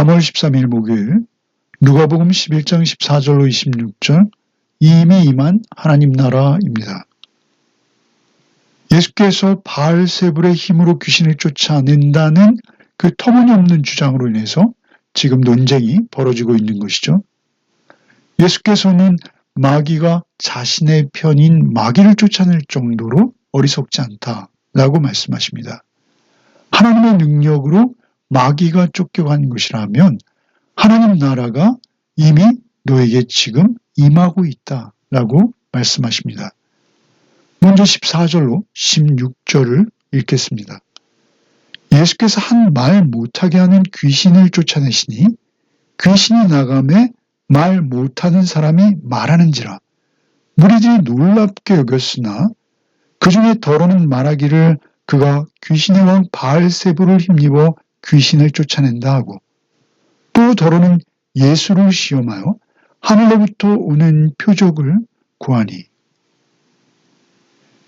3월 13일 목요일 누가복음 11장 14절로 26절 이미 임한 하나님 나라입니다. 예수께서 바알세불의 힘으로 귀신을 쫓아낸다는 그 터무니없는 주장으로 인해서 지금 논쟁이 벌어지고 있는 것이죠. 예수께서는 마귀가 자신의 편인 마귀를 쫓아낼 정도로 어리석지 않다라고 말씀하십니다. 하나님의 능력으로 마귀가 쫓겨간 것이라면 하나님 나라가 이미 너에게 지금 임하고 있다라고 말씀하십니다. 먼저 14절로 16절을 읽겠습니다. 예수께서 한 말 못하게 하는 귀신을 쫓아내시니 귀신이 나가매 말 못하는 사람이 말하는지라 무리들이 놀랍게 여겼으나 그 중에 더러는 말하기를 그가 귀신의 왕 바알세불을 힘입어 귀신을 쫓아낸다 하고 또 더러는 예수를 시험하여 하늘로부터 오는 표적을 구하니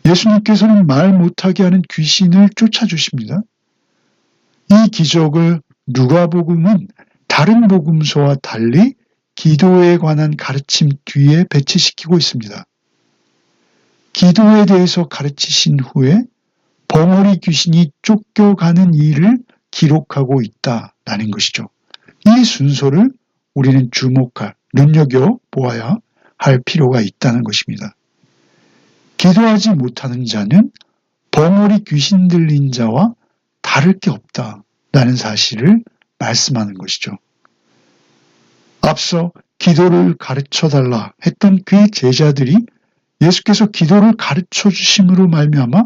예수님께서는 말 못하게 하는 귀신을 쫓아주십니다. 이 기적을 누가복음은 다른 복음서와 달리 기도에 관한 가르침 뒤에 배치시키고 있습니다. 기도에 대해서 가르치신 후에 벙어리 귀신이 쫓겨가는 일을 기록하고 있다라는 것이죠. 이 순서를 우리는 주목할, 눈여겨보아야 할 필요가 있다는 것입니다. 기도하지 못하는 자는 벙어리 귀신 들린 자와 다를 게 없다라는 사실을 말씀하는 것이죠. 앞서 기도를 가르쳐달라 했던 그의 제자들이 예수께서 기도를 가르쳐 주심으로 말미암아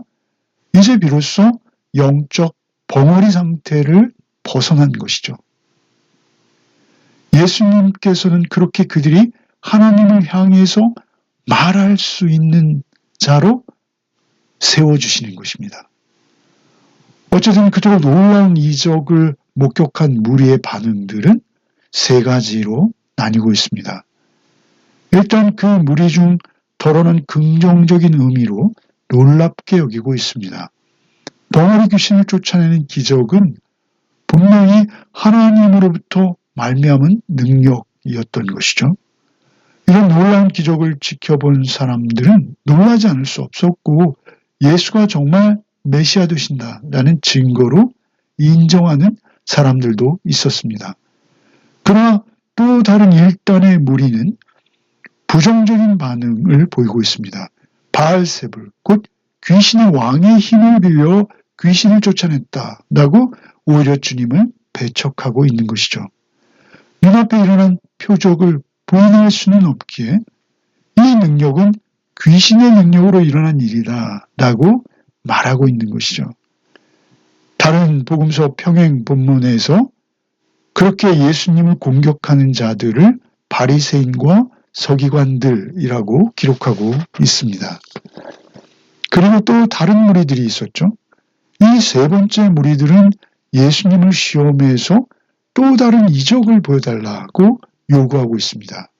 이제 비로소 영적 벙어리 상태를 벗어난 것이죠. 예수님께서는 그렇게 그들이 하나님을 향해서 말할 수 있는 자로 세워주시는 것입니다. 어쨌든 그토록 놀라운 이적을 목격한 무리의 반응들은 세 가지로 나뉘고 있습니다. 일단 그 무리 중 더러는 긍정적인 의미로 놀랍게 여기고 있습니다. 벙어리 귀신을 쫓아내는 기적은 분명히 하나님으로부터 말미암은 능력이었던 것이죠. 이런 놀라운 기적을 지켜본 사람들은 놀라지 않을 수 없었고 예수가 정말 메시아 되신다라는 증거로 인정하는 사람들도 있었습니다. 그러나 또 다른 일단의 무리는 부정적인 반응을 보이고 있습니다. 바알세불, 곧 귀신의 왕의 힘을 빌려 귀신을 쫓아냈다라고 오히려 주님을 배척하고 있는 것이죠. 눈앞에 일어난 표적을 부인할 수는 없기에 이 능력은 귀신의 능력으로 일어난 일이다라고 말하고 있는 것이죠. 다른 복음서 평행 본문에서 그렇게 예수님을 공격하는 자들을 바리새인과 서기관들이라고 기록하고 있습니다. 그리고 또 다른 무리들이 있었죠. 이 세 번째 무리들은 예수님을 시험해서 또 다른 이적을 보여달라고 요구하고 있습니다.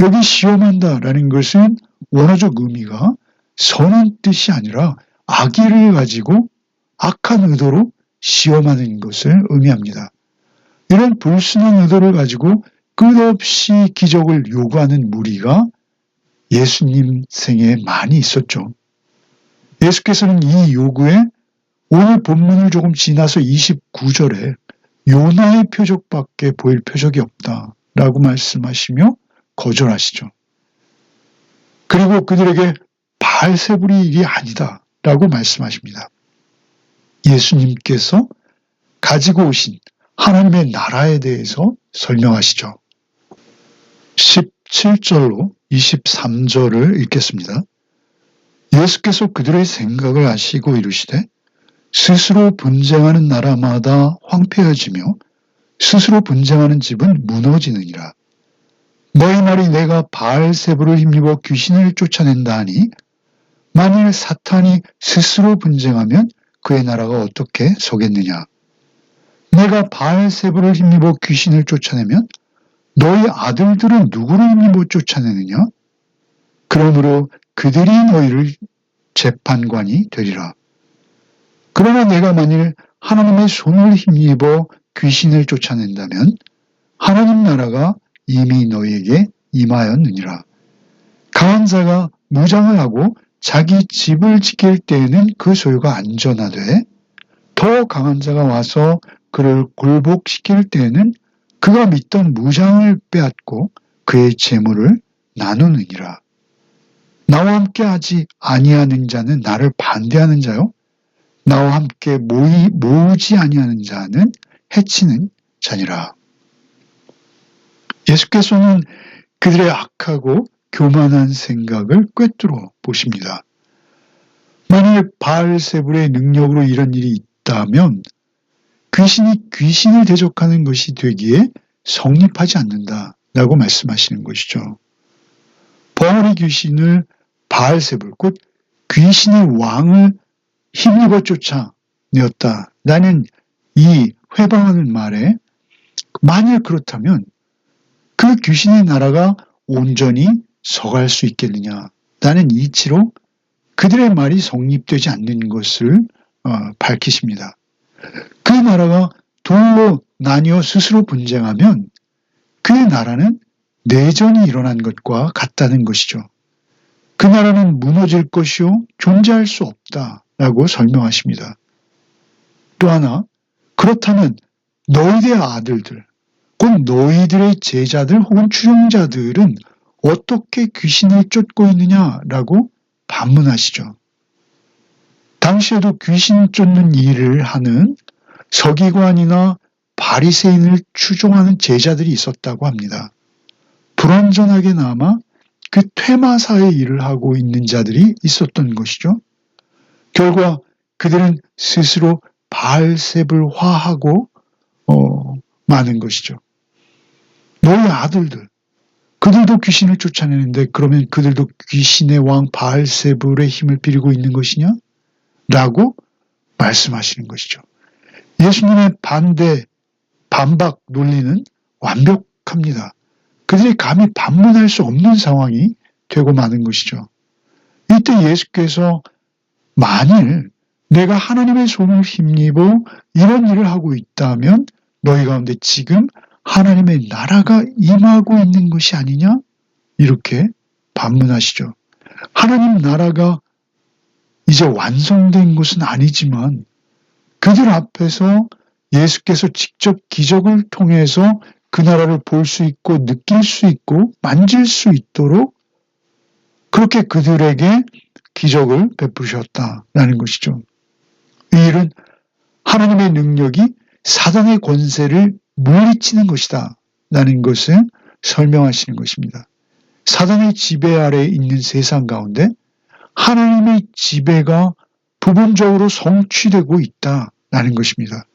여기 시험한다라는 것은 원어적 의미가 선한 뜻이 아니라 악의를 가지고 악한 의도로 시험하는 것을 의미합니다. 이런 불순한 의도를 가지고 끝없이 기적을 요구하는 무리가 예수님 생에 많이 있었죠. 예수께서는 이 요구에 오늘 본문을 조금 지나서 29절에 요나의 표적밖에 보일 표적이 없다라고 말씀하시며 거절하시죠. 그리고 그들에게 바알세불이 일이 아니다라고 말씀하십니다. 예수님께서 가지고 오신 하나님의 나라에 대해서 설명하시죠. 17절로 23절을 읽겠습니다. 예수께서 그들의 생각을 아시고 이르시되 스스로 분쟁하는 나라마다 황폐해지며 스스로 분쟁하는 집은 무너지느니라. 너희 말이 내가 바알세불을 힘입어 귀신을 쫓아낸다 하니 만일 사탄이 스스로 분쟁하면 그의 나라가 어떻게 서겠느냐. 내가 바알세불을 힘입어 귀신을 쫓아내면 너희 아들들은 누구를 힘입어 쫓아내느냐? 그러므로 그들이 너희를 재판관이 되리라. 그러나 내가 만일 하나님의 손을 힘입어 귀신을 쫓아낸다면 하나님 나라가 이미 너희에게 임하였느니라. 강한 자가 무장을 하고 자기 집을 지킬 때에는 그 소유가 안전하되 더 강한 자가 와서 그를 굴복시킬 때에는 그가 믿던 무장을 빼앗고 그의 재물을 나누느니라. 나와 함께 하지 아니하는 자는 나를 반대하는 자요, 나와 함께 모으지 아니하는 자는 해치는 자니라. 예수께서는 그들의 악하고 교만한 생각을 꿰뚫어 보십니다. 만일 바알세불의 능력으로 이런 일이 있다면 귀신이 귀신을 대적하는 것이 되기에 성립하지 않는다라고 말씀하시는 것이죠. 버물이 귀신을 바알세불, 곧 귀신의 왕을 힘입어 쫓아내었다라는 이 회방하는 말에 만일 그렇다면 그 귀신의 나라가 온전히 서갈 수 있겠느냐라는 이치로 그들의 말이 성립되지 않는 것을 밝히십니다. 그 나라가 둘로 나뉘어 스스로 분쟁하면 그 나라는 내전이 일어난 것과 같다는 것이죠. 그 나라는 무너질 것이요 존재할 수 없다라고 설명하십니다. 또 하나, 그렇다면 너희들의 아들들, 곧 너희들의 제자들 혹은 추종자들은 어떻게 귀신을 쫓고 있느냐라고 반문하시죠. 당시에도 귀신 쫓는 일을 하는 서기관이나 바리새인을 추종하는 제자들이 있었다고 합니다. 불완전하게나마 그 퇴마사의 일을 하고 있는 자들이 있었던 것이죠. 결과 그들은 스스로 바알세불화하고 마는 것이죠. 너희 아들들, 그들도 귀신을 쫓아내는데 그러면 그들도 귀신의 왕 바알세불의 힘을 빌고 있는 것이냐? 라고 말씀하시는 것이죠. 예수님의 반박 논리는 완벽합니다. 그들이 감히 반문할 수 없는 상황이 되고 마는 것이죠. 이때 예수께서 만일 내가 하나님의 손을 힘입어 이런 일을 하고 있다면 너희 가운데 지금 하나님의 나라가 임하고 있는 것이 아니냐? 이렇게 반문하시죠. 하나님 나라가 이제 완성된 것은 아니지만 그들 앞에서 예수께서 직접 기적을 통해서 그 나라를 볼 수 있고 느낄 수 있고 만질 수 있도록 그렇게 그들에게 기적을 베푸셨다라는 것이죠. 이 일은 하나님의 능력이 사단의 권세를 물리치는 것이다 라는 것을 설명하시는 것입니다. 사단의 지배 아래에 있는 세상 가운데 하나님의 지배가 부분적으로 성취되고 있다라는 것입니다.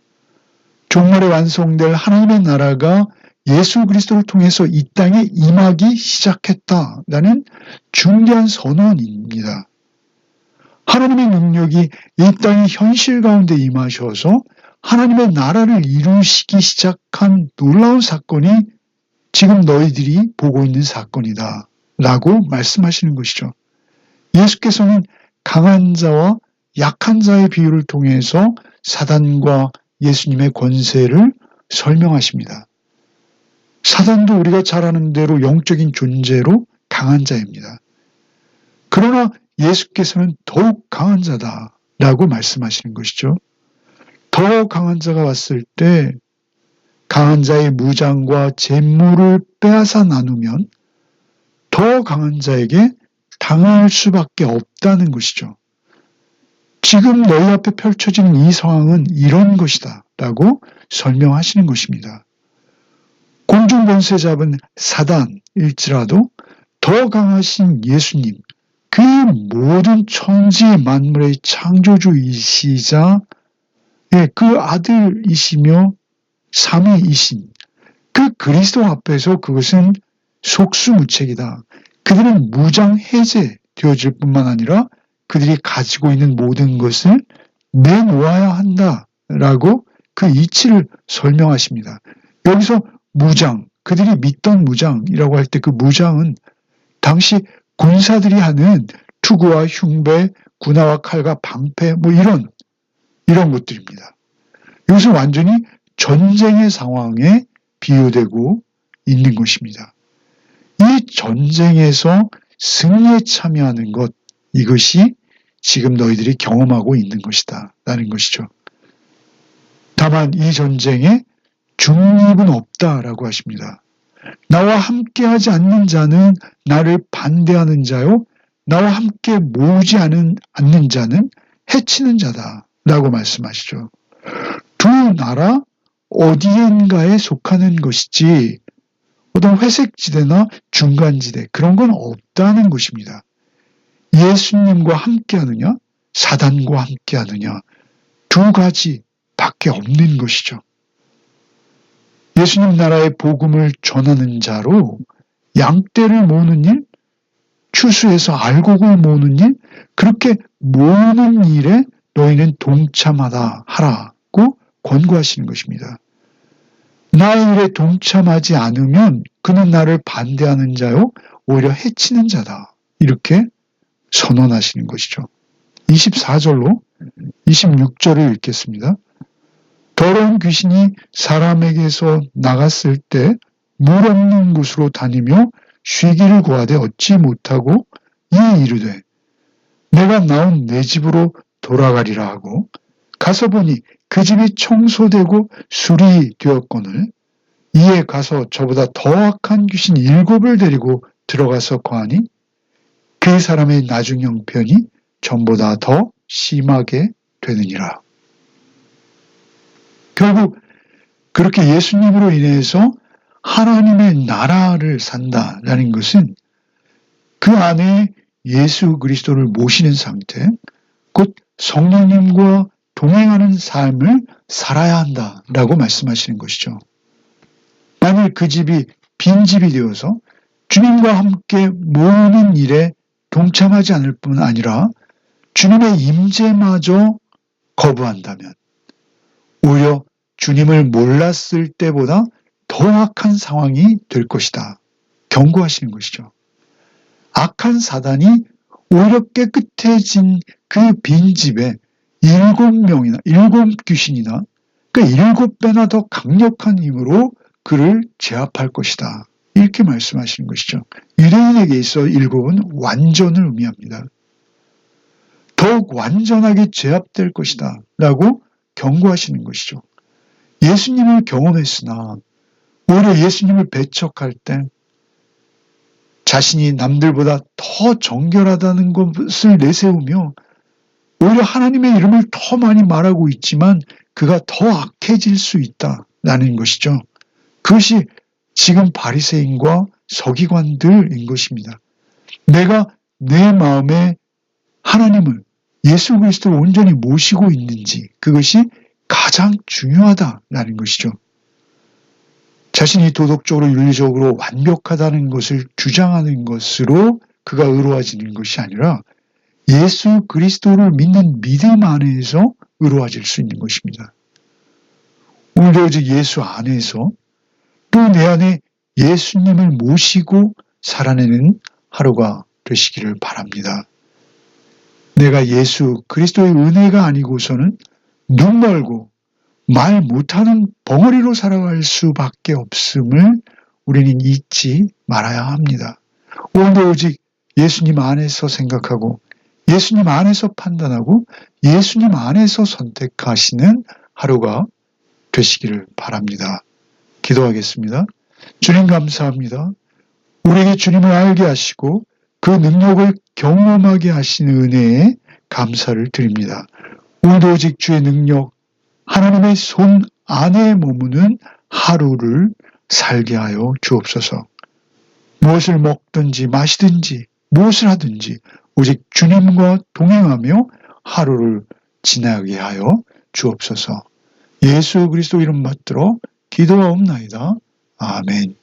종말에 완성될 하나님의 나라가 예수 그리스도를 통해서 이 땅에 임하기 시작했다라는 중대한 선언입니다. 하나님의 능력이 이 땅의 현실 가운데 임하셔서 하나님의 나라를 이루시기 시작한 놀라운 사건이 지금 너희들이 보고 있는 사건이다 라고 말씀하시는 것이죠. 예수께서는 강한 자와 약한 자의 비유를 통해서 사단과 예수님의 권세를 설명하십니다. 사단도 우리가 잘 아는 대로 영적인 존재로 강한 자입니다. 그러나 예수께서는 더욱 강한 자다라고 말씀하시는 것이죠. 더 강한 자가 왔을 때 강한 자의 무장과 재물을 빼앗아 나누면 더 강한 자에게 당할 수밖에 없다는 것이죠. 지금 너희 앞에 펼쳐지는 이 상황은 이런 것이다 라고 설명하시는 것입니다. 공중 권세 잡은 사단일지라도 더 강하신 예수님, 그 모든 천지 만물의 창조주이시자 그 아들이시며 삼위이신 그 그리스도 앞에서 그것은 속수무책이다. 그들은 무장 해제되어질 뿐만 아니라 그들이 가지고 있는 모든 것을 내놓아야 한다라고 그 이치를 설명하십니다. 여기서 무장, 그들이 믿던 무장이라고 할 때 그 무장은 당시 군사들이 하는 투구와 흉배, 군화와 칼과 방패 이런 것들입니다. 여기서 완전히 전쟁의 상황에 비유되고 있는 것입니다. 이 전쟁에서 승리에 참여하는 것, 이것이 지금 너희들이 경험하고 있는 것이다 라는 것이죠. 다만 이 전쟁에 중립은 없다라고 하십니다. 나와 함께하지 않는 자는 나를 반대하는 자요, 나와 함께 모으지 않는 자는 해치는 자다라고 말씀하시죠. 두 나라 어디엔가에 속하는 것이지 어떤 회색지대나 중간지대 그런 건 없다는 것입니다. 예수님과 함께하느냐, 사단과 함께하느냐, 두 가지 밖에 없는 것이죠. 예수님 나라의 복음을 전하는 자로 양떼를 모으는 일, 추수해서 알곡을 모으는 일, 그렇게 모으는 일에 너희는 동참하라 하라고 권고하시는 것입니다. 나의 일에 동참하지 않으면 그는 나를 반대하는 자요, 오히려 해치는 자다. 이렇게 선언하시는 것이죠. 24절로 26절을 읽겠습니다. 더러운 귀신이 사람에게서 나갔을 때 물 없는 곳으로 다니며 쉬기를 구하되 얻지 못하고 이에 이르되 내가 나온 내 집으로 돌아가리라 하고 가서 보니 그 집이 청소되고 수리 되었거늘 이에 가서 저보다 더 악한 귀신 7을 데리고 들어가서 거하니 그 사람의 나중 형편이 전보다 더 심하게 되느니라. 결국 그렇게 예수님으로 인해서 하나님의 나라를 산다라는 것은 그 안에 예수 그리스도를 모시는 상태, 곧 성령님과 동행하는 삶을 살아야 한다라고 말씀하시는 것이죠. 만일 그 집이 빈집이 되어서 주님과 함께 모으는 일에 동참하지 않을 뿐 아니라 주님의 임재마저 거부한다면 오히려 주님을 몰랐을 때보다 더 악한 상황이 될 것이다. 경고하시는 것이죠. 악한 사단이 오히려 깨끗해진 그 빈집에 7명이나 7 귀신이나 그 7배나 더 강력한 힘으로 그를 제압할 것이다. 이렇게 말씀하시는 것이죠. 유대인에게 있어 7은 완전을 의미합니다. 더욱 완전하게 제압될 것이다 라고 경고하시는 것이죠. 예수님을 경험했으나 오히려 예수님을 배척할 때 자신이 남들보다 더 정결하다는 것을 내세우며 오히려 하나님의 이름을 더 많이 말하고 있지만 그가 더 악해질 수 있다라는 것이죠. 그것이 지금 바리새인과 서기관들인 것입니다. 내가 내 마음에 하나님을 예수 그리스도를 온전히 모시고 있는지 그것이 가장 중요하다라는 것이죠. 자신이 도덕적으로 윤리적으로 완벽하다는 것을 주장하는 것으로 그가 의로워지는 것이 아니라 예수 그리스도를 믿는 믿음 안에서 의로워질 수 있는 것입니다. 오늘도 오직 예수 안에서 또 내 안에 예수님을 모시고 살아내는 하루가 되시기를 바랍니다. 내가 예수 그리스도의 은혜가 아니고서는 눈 멀고 말 못하는 벙어리로 살아갈 수밖에 없음을 우리는 잊지 말아야 합니다. 오늘도 오직 예수님 안에서 생각하고 예수님 안에서 판단하고 예수님 안에서 선택하시는 하루가 되시기를 바랍니다. 기도하겠습니다. 주님 감사합니다. 우리에게 주님을 알게 하시고 그 능력을 경험하게 하시는 은혜에 감사를 드립니다. 오늘도 오직 주의 능력, 하나님의 손 안에 머무는 하루를 살게 하여 주옵소서. 무엇을 먹든지 마시든지 무엇을 하든지 오직 주님과 동행하며 하루를 지나게 하여 주옵소서. 예수 그리스도 이름 받들어 기도하옵나이다. 아멘.